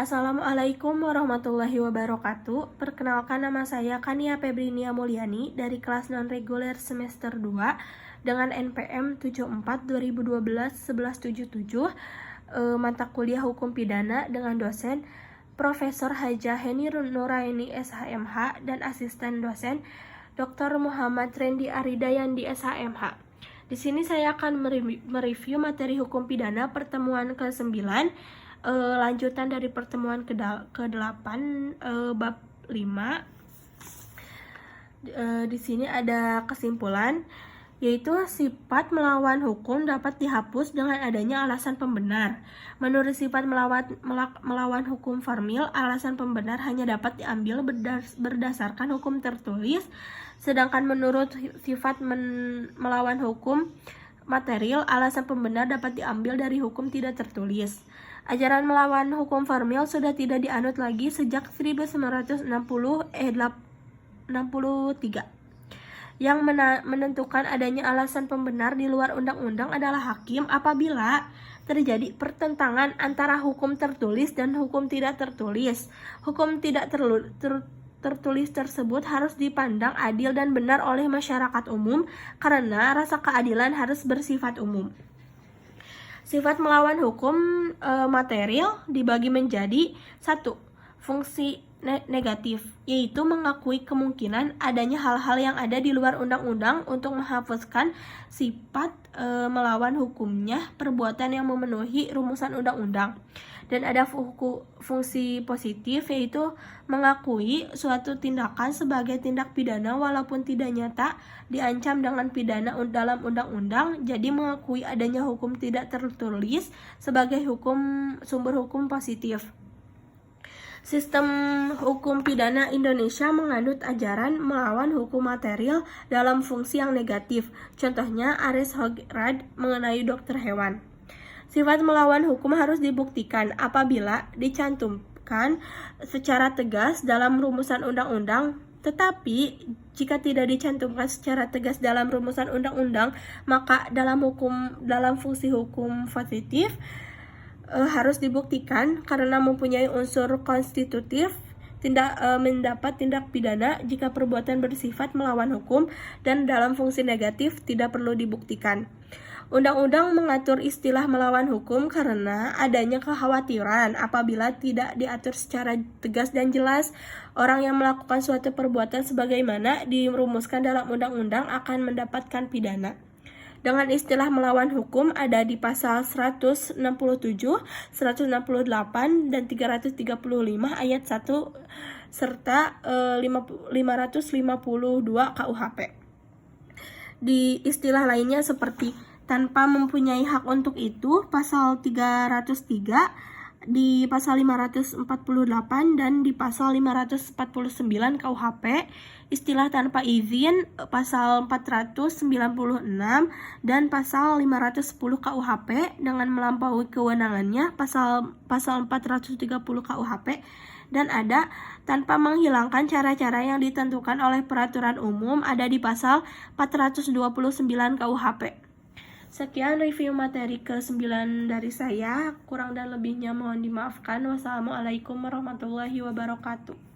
Assalamualaikum warahmatullahi wabarakatuh. Perkenalkan, nama saya Kania Febrinia Mulyani dari kelas non-reguler semester 2 dengan NPM 74/2012-1177, mata kuliah Hukum Pidana dengan dosen Profesor Hajah Heni Nuraini SHMH dan asisten dosen Dr. Muhammad Rendi Aridayandi SHMH. Di sini saya akan mereview materi hukum pidana pertemuan ke-9, lanjutan dari pertemuan ke-8, bab 5. Di sini ada kesimpulan, yaitu sifat melawan hukum dapat dihapus dengan adanya alasan pembenar. Menurut sifat melawan hukum formil, alasan pembenar hanya dapat diambil berdasarkan hukum tertulis, sedangkan menurut sifat melawan hukum material, alasan pembenar dapat diambil dari hukum tidak tertulis. Ajaran melawan hukum formil sudah tidak dianut lagi sejak 1963. Yang menentukan adanya alasan pembenar di luar undang-undang adalah hakim apabila terjadi pertentangan antara hukum tertulis dan hukum tidak tertulis. Hukum tidak tertulis tersebut harus dipandang adil dan benar oleh masyarakat umum karena rasa keadilan harus bersifat umum. Sifat melawan hukum material dibagi menjadi 1. Fungsi negatif, yaitu mengakui kemungkinan adanya hal-hal yang ada di luar undang-undang untuk menghapuskan sifat melawan hukumnya perbuatan yang memenuhi rumusan undang-undang. Dan ada fungsi positif, yaitu mengakui suatu tindakan sebagai tindak pidana walaupun tidak nyata diancam dengan pidana dalam undang-undang. Jadi mengakui adanya hukum tidak tertulis sebagai sumber hukum positif. Sistem hukum pidana Indonesia menganut ajaran melawan hukum material dalam fungsi yang negatif. Contohnya Ares Hograd mengenai dokter hewan. Sifat melawan hukum harus dibuktikan apabila dicantumkan secara tegas dalam rumusan undang-undang. Tetapi jika tidak dicantumkan secara tegas dalam rumusan undang-undang, maka dalam fungsi hukum positif harus dibuktikan karena mempunyai unsur konstitutif mendapat tindak pidana jika perbuatan bersifat melawan hukum, dan dalam fungsi negatif tidak perlu dibuktikan. Undang-undang mengatur istilah melawan hukum karena adanya kekhawatiran apabila tidak diatur secara tegas dan jelas, orang yang melakukan suatu perbuatan sebagaimana dirumuskan dalam undang-undang akan mendapatkan pidana. Dengan istilah melawan hukum ada di pasal 167, 168, dan 335 ayat 1 serta 552 KUHP. Di istilah lainnya seperti tanpa mempunyai hak untuk itu, pasal 303, di pasal 548 dan di pasal 549 KUHP. Istilah tanpa izin, pasal 496 dan pasal 510 KUHP dengan melampaui kewenangannya, pasal 430 KUHP. Dan ada tanpa menghilangkan cara-cara yang ditentukan oleh peraturan umum, ada di pasal 429 KUHP. Sekian review materi ke-9 dari saya. Kurang dan lebihnya mohon dimaafkan. Wassalamualaikum warahmatullahi wabarakatuh.